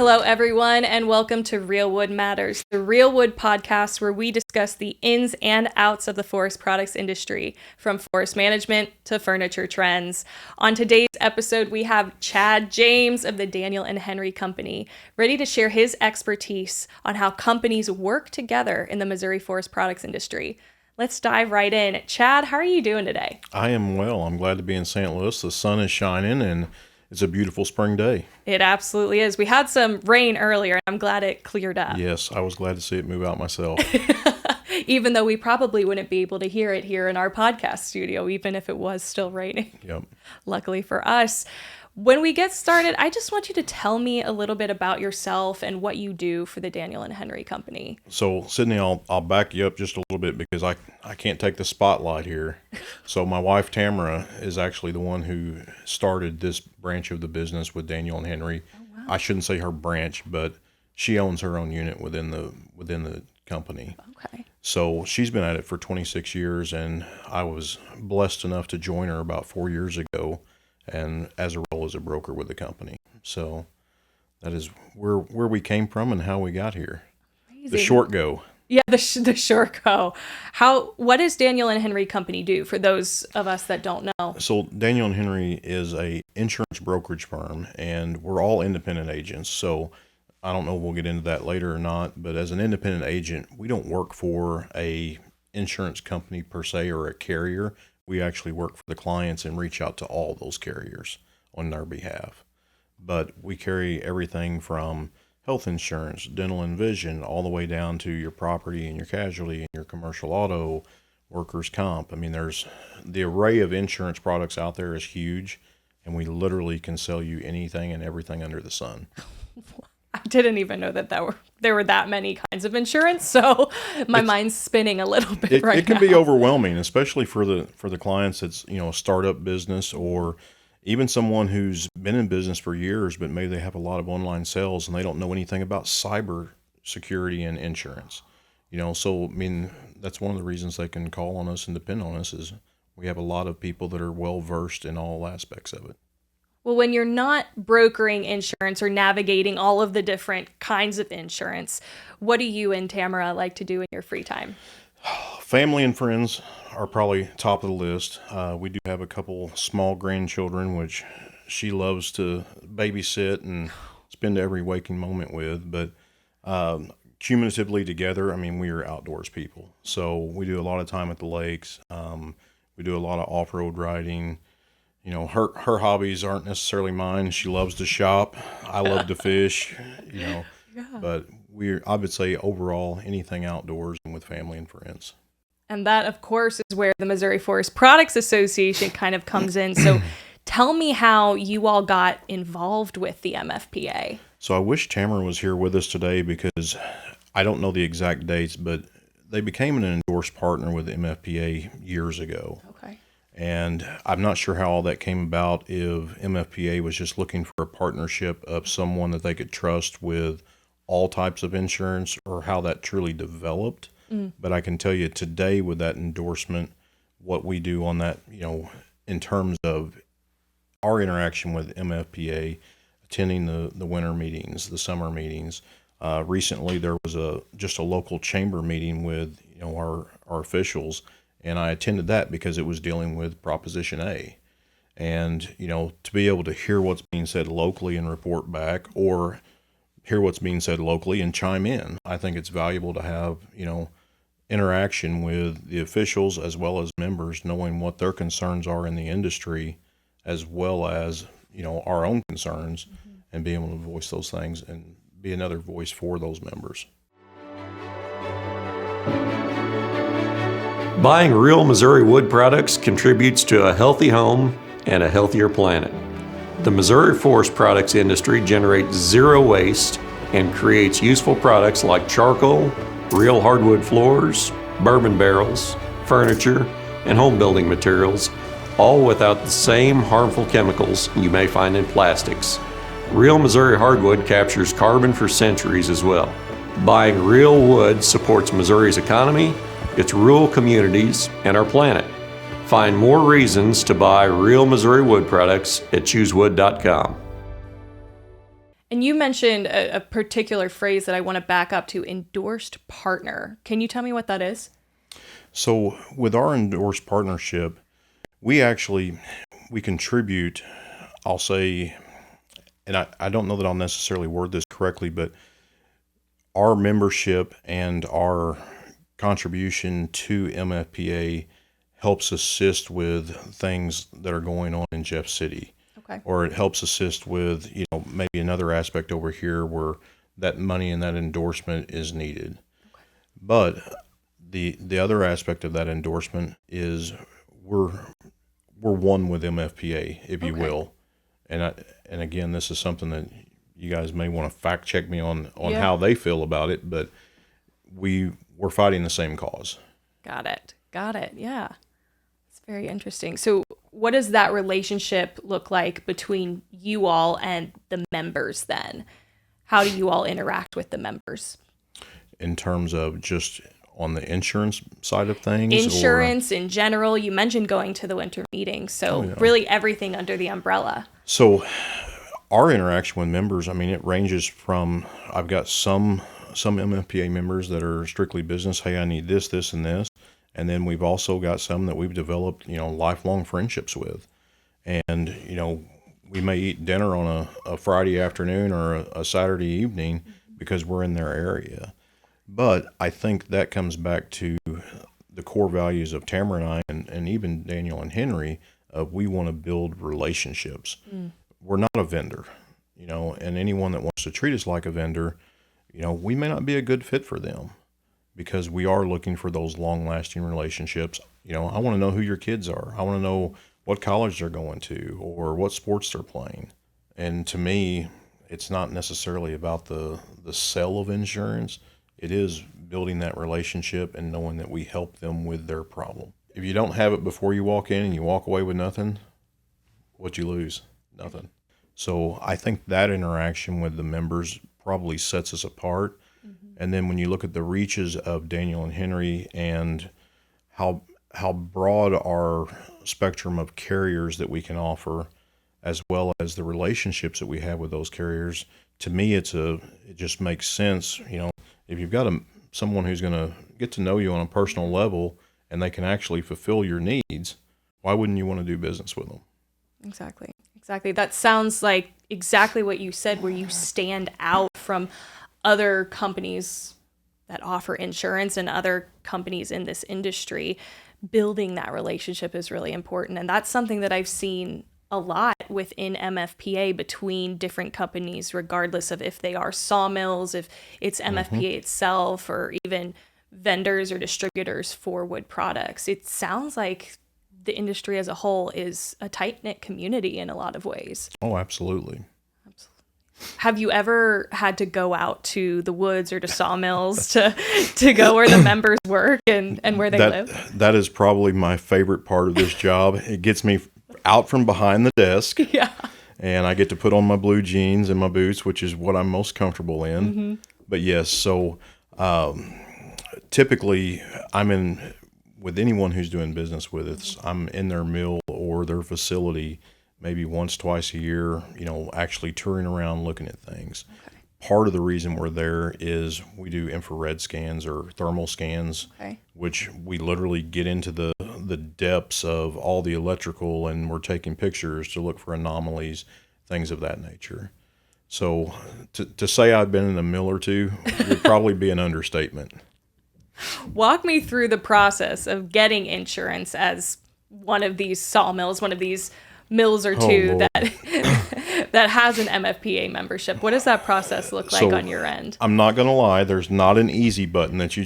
Hello, everyone, and welcome to Real Wood Matters, the Real Wood podcast where we discuss the ins and outs of the forest products industry, from forest management to furniture trends. On today's episode, we have Chad James of the Daniel and Henry Company, ready to share his expertise on how companies work together in the Missouri forest products industry. Let's dive right in. Chad, how are you doing today? I am well. I'm glad to be in St. Louis. The sun is shining and it's a beautiful spring day. It absolutely is. We had some rain earlier. I'm glad it cleared up. Yes, I was glad to see it move out myself. Even though we probably wouldn't be able to hear it here in our podcast studio, even if it was still raining. Yep. Luckily for us. When we get started, I just want you to tell me a little bit about yourself and what you do for the Daniel and Henry Company. So, Sydney, I'll back you up just a little bit because I can't take the spotlight here. So my wife, Tamara, is actually the one who started this branch of the business with Daniel and Henry. Oh, wow. I shouldn't say her branch, but she owns her own unit within the company. Okay. So she's been at it for 26 years, and I was blessed enough to join her about 4 years ago, and as a role as a broker with the company. So that is where we came from and how we got here. Amazing. The short go. Yeah, the short go. What does Daniel and Henry Company do for those of us that don't know? So Daniel and Henry is a insurance brokerage firm, and we're all independent agents. So I don't know if we'll get into that later or not, but as an independent agent, we don't work for a insurance company per se or a carrier. We actually work for the clients and reach out to all those carriers on their behalf. But we carry everything from health insurance, dental and vision, all the way down to your property and your casualty and your commercial auto, workers' comp. I mean, there's the array of insurance products out there is huge, and we literally can sell you anything and everything under the sun. I didn't even know that there were that many kinds of insurance, so my mind's spinning a little bit right now. It can be overwhelming, especially for the clients that's, a startup business, or even someone who's been in business for years, but maybe they have a lot of online sales and they don't know anything about cyber security and insurance. So I mean, that's one of the reasons they can call on us and depend on us is we have a lot of people that are well versed in all aspects of it. Well, when you're not brokering insurance or navigating all of the different kinds of insurance, what do you and Tamara like to do in your free time? Family and friends are probably top of the list. We do have a couple small grandchildren, which she loves to babysit and spend every waking moment with. But cumulatively together, I mean, we are outdoors people. So we do a lot of time at the lakes. We do a lot of off-road riding. Her hobbies aren't necessarily mine. She loves to shop. I love to fish, Yeah. But I would say overall, anything outdoors and with family and friends. And that, of course, is where the Missouri Forest Products Association kind of comes in. So tell me how you all got involved with the MFPA. So I wish Tamara was here with us today because I don't know the exact dates, but they became an endorsed partner with the MFPA years ago. Okay. And I'm not sure how all that came about, if MFPA was just looking for a partnership of someone that they could trust with all types of insurance, or how that truly developed. But I can tell you today with that endorsement, what we do on that, in terms of our interaction with MFPA, attending the winter meetings, the summer meetings. Recently there was just a local chamber meeting with, our officials, and I attended that because it was dealing with Proposition A. And, to be able to hear what's being said locally and report back, or hear what's being said locally and chime in, I think it's valuable to have, interaction with the officials as well as members, knowing what their concerns are in the industry, as well as, our own concerns, and being able to voice those things and be another voice for those members. Buying real Missouri wood products contributes to a healthy home and a healthier planet. The Missouri forest products industry generates zero waste and creates useful products like charcoal, real hardwood floors, bourbon barrels, furniture, and home building materials, all without the same harmful chemicals you may find in plastics. Real Missouri hardwood captures carbon for centuries as well. Buying real wood supports Missouri's economy, its rural communities, and our planet. Find more reasons to buy real Missouri wood products at choosewood.com. And you mentioned a particular phrase that I want to back up to, endorsed partner. Can you tell me what that is? So with our endorsed partnership, we contribute, I'll say, and I don't know that I'll necessarily word this correctly, but our membership and our contribution to MFPA helps assist with things that are going on in Jeff City. Okay. Or it helps assist with, maybe another aspect over here where that money and that endorsement is needed. Okay. But the other aspect of that endorsement is we're one with MFPA, if you will. And again, this is something that you guys may want to fact check me on how they feel about it, but we're fighting the same cause. Got it. Yeah. It's very interesting. So what does that relationship look like between you all and the members then? How do you all interact with the members? In terms of just on the insurance side of things? Insurance in general. You mentioned going to the winter meeting. So really everything under the umbrella. So our interaction with members, it ranges from, I've got some MFPA members that are strictly business. Hey, I need this, this, and this. And then we've also got some that we've developed, lifelong friendships with. And, we may eat dinner on a Friday afternoon or a Saturday evening because we're in their area. But I think that comes back to the core values of Tamara and I, and even Daniel and Henry, of we want to build relationships. We're not a vendor, and anyone that wants to treat us like a vendor, we may not be a good fit for them because we are looking for those long-lasting relationships. I want to know who your kids are. I want to know what college they're going to or what sports they're playing. And to me, it's not necessarily about the sale of insurance. It is building that relationship and knowing that we help them with their problem. If you don't have it before you walk in and you walk away with nothing, what'd you lose? Nothing. So I think that interaction with the members probably sets us apart. And then when you look at the reaches of Daniel and Henry and how broad our spectrum of carriers that we can offer, as well as the relationships that we have with those carriers, to me, it just makes sense. If you've got someone who's going to get to know you on a personal level and they can actually fulfill your needs, why wouldn't you want to do business with them? Exactly. That sounds like exactly what you said, where you stand out from other companies that offer insurance and other companies in this industry. Building that relationship is really important. And that's something that I've seen a lot within MFPA between different companies, regardless of if they are sawmills, if it's MFPA itself, or even vendors or distributors for wood products. It sounds like the industry as a whole is a tight-knit community in a lot of ways. Oh, absolutely. Have you ever had to go out to the woods or to sawmills to go where the members work and where they live? That is probably my favorite part of this job. It gets me out from behind the desk. Yeah. And I get to put on my blue jeans and my boots, which is what I'm most comfortable in. But yes, so typically with anyone who's doing business with us, I'm in their mill or their facility maybe once, twice a year, actually touring around looking at things. Okay. Part of the reason we're there is we do infrared scans or thermal scans, which we literally get into the depths of all the electrical, and we're taking pictures to look for anomalies, things of that nature. So to say I've been in a mill or two would probably be an understatement. Walk me through the process of getting insurance as one of these sawmills, one of these mills or two that has an MFPA membership. What does that process look like on your end? I'm not going to lie. There's not an easy button that you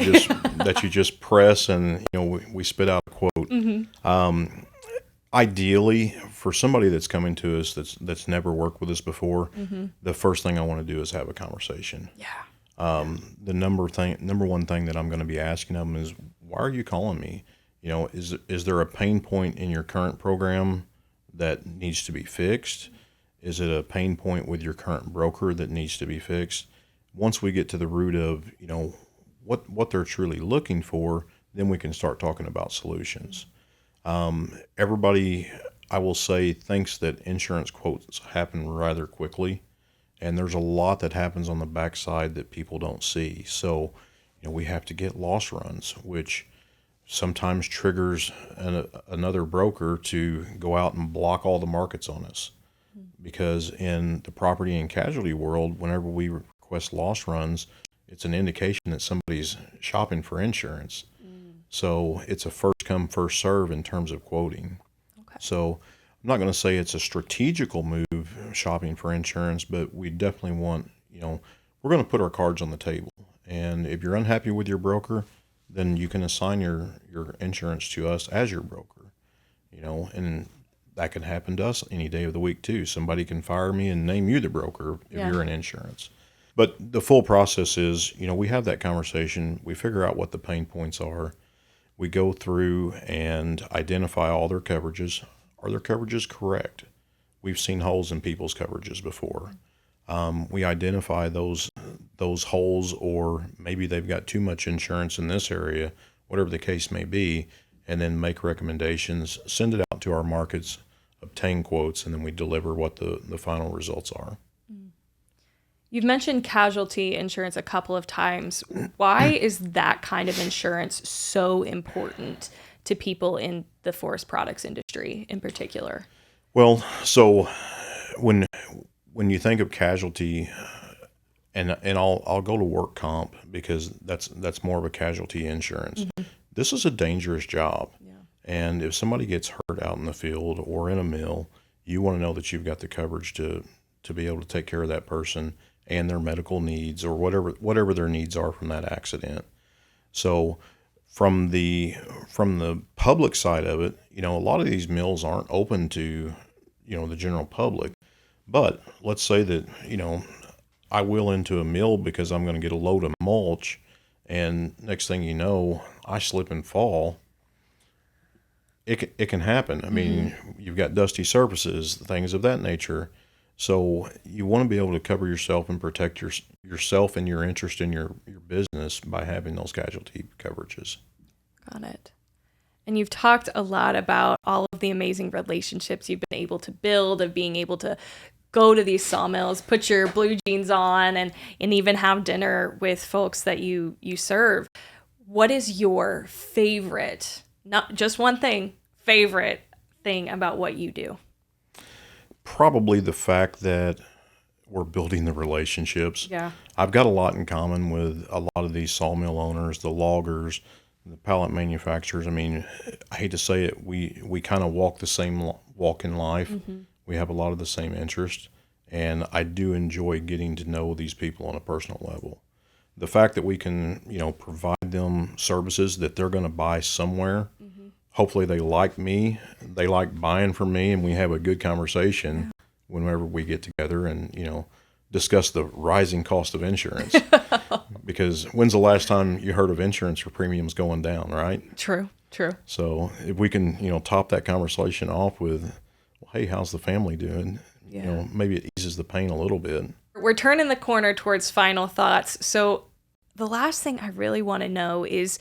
just press and we spit out a quote. Ideally, for somebody that's coming to us that's never worked with us before, the first thing I want to do is have a conversation. Yeah. The number one thing that I'm going to be asking them is, why are you calling me? Is there a pain point in your current program that needs to be fixed? Is it a pain point with your current broker that needs to be fixed? Once we get to the root of, what they're truly looking for, then we can start talking about solutions. Everybody, I will say, thinks that insurance quotes happen rather quickly. And there's a lot that happens on the backside that people don't see. So, we have to get loss runs, which sometimes triggers another broker to go out and block all the markets on us. Because in the property and casualty world, whenever we request loss runs, it's an indication that somebody's shopping for insurance. So it's a first come, first serve in terms of quoting. Okay. So I'm not going to say it's a strategical move shopping for insurance, but we definitely want, we're going to put our cards on the table. And if you're unhappy with your broker, then you can assign your insurance to us as your broker, and that can happen to us any day of the week too. Somebody can fire me and name you the broker if you're in insurance. But the full process is, we have that conversation. We figure out what the pain points are. We go through and identify all their coverages. Are their coverages correct? We've seen holes in people's coverages before. We identify those holes, or maybe they've got too much insurance in this area, whatever the case may be, and then make recommendations, send it out to our markets, obtain quotes, and then we deliver what the final results are. You've mentioned casualty insurance a couple of times. Why is that kind of insurance so important to people in the forest products industry in particular? Well, so when you think of casualty, and I'll go to work comp because that's more of a casualty insurance. Mm-hmm. This is a dangerous job. Yeah. And if somebody gets hurt out in the field or in a mill, you want to know that you've got the coverage to be able to take care of that person and their medical needs, or whatever their needs are from that accident. So from the public side of it, a lot of these mills aren't open to, the general public. But let's say that, I wheel into a mill because I'm going to get a load of mulch, and next thing you know, I slip and fall. It can happen. I mean, you've got dusty surfaces, things of that nature. So you want to be able to cover yourself and protect yourself and your interest in your business by having those casualty coverages. Got it. And you've talked a lot about all of the amazing relationships you've been able to build, of being able to go to these sawmills, put your blue jeans on, and even have dinner with folks that you serve. What is your favorite, not just one thing, favorite thing about what you do? Probably the fact that we're building the relationships. Yeah. I've got a lot in common with a lot of these sawmill owners, the loggers, the pallet manufacturers. I mean, I hate to say it, we kind of walk the same walk in life. Mm-hmm. We have a lot of the same interests, and I do enjoy getting to know these people on a personal level. The fact that we can, provide them services that they're going to buy somewhere. Mm-hmm. Hopefully they like me, they like buying from me, and we have a good conversation whenever we get together and, discuss the rising cost of insurance. Because when's the last time you heard of insurance or premiums going down, right? True. So if we can, top that conversation off with, well, hey, how's the family doing? Yeah. Maybe it eases the pain a little bit. We're turning the corner towards final thoughts. So the last thing I really want to know is,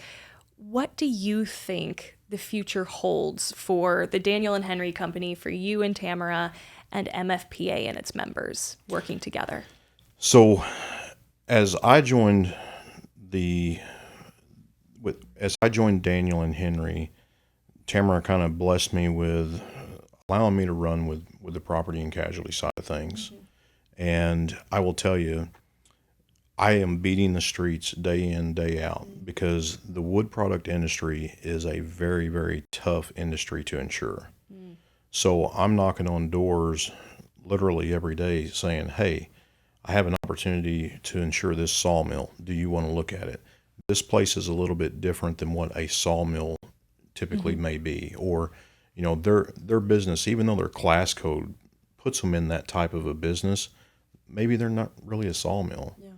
what do you think the future holds for the Daniel and Henry Company, for you and Tamara, and MFPA and its members working together? So as I joined Daniel and Henry, Tamara kind of blessed me with allowing me to run with the property and casualty side of things. Mm-hmm. And I will tell you, I am beating the streets day in, day out, because the wood product industry is a very, very tough industry to insure. So I'm knocking on doors literally every day saying, hey, I have an opportunity to insure this sawmill. Do you want to look at it? This place is a little bit different than what a sawmill typically may be. Or, their business, even though their class code puts them in that type of a business, maybe they're not really a sawmill. Yeah.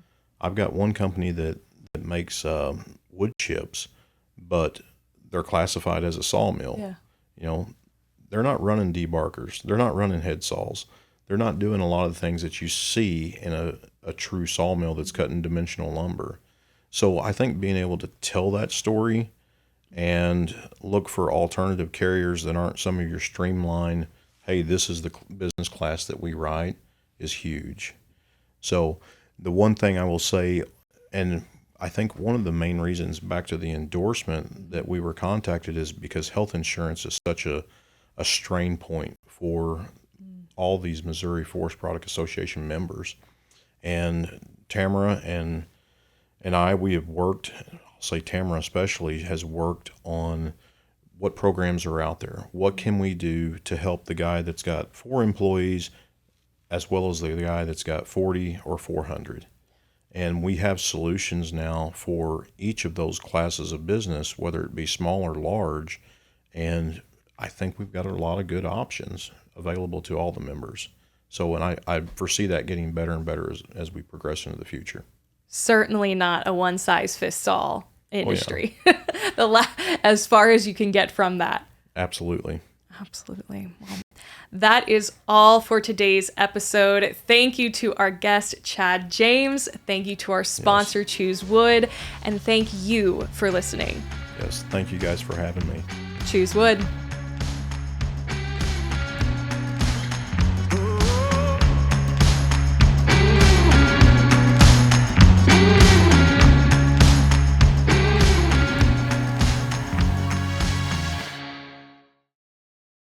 I've got one company that makes wood chips, but they're classified as a sawmill. Yeah. They're not running debarkers. They're not running head saws. They're not doing a lot of the things that you see in a true sawmill that's cutting dimensional lumber. So I think being able to tell that story and look for alternative carriers that aren't some of your streamlined, hey, this is the business class that we write, is huge. So the one thing I will say, and I think one of the main reasons, back to the endorsement, that we were contacted is because health insurance is such a strain point for all these Missouri Forest Product Association members. And Tamara and we have worked, I'll say Tamara especially, has worked on what programs are out there. What can we do to help the guy that's got 4 employees as well as the guy that's got 40 or 400? And we have solutions now for each of those classes of business, whether it be small or large. And I think we've got a lot of good options available to all the members. So, and I foresee that getting better and better as we progress into the future. Certainly not a one-size-fits-all industry. As far as you can get from that. Absolutely. Absolutely. Well, that is all for today's episode. Thank you to our guest, Chad James. Thank you to our sponsor, Choose Wood. And thank you for listening. Yes. Thank you guys for having me. Choose Wood.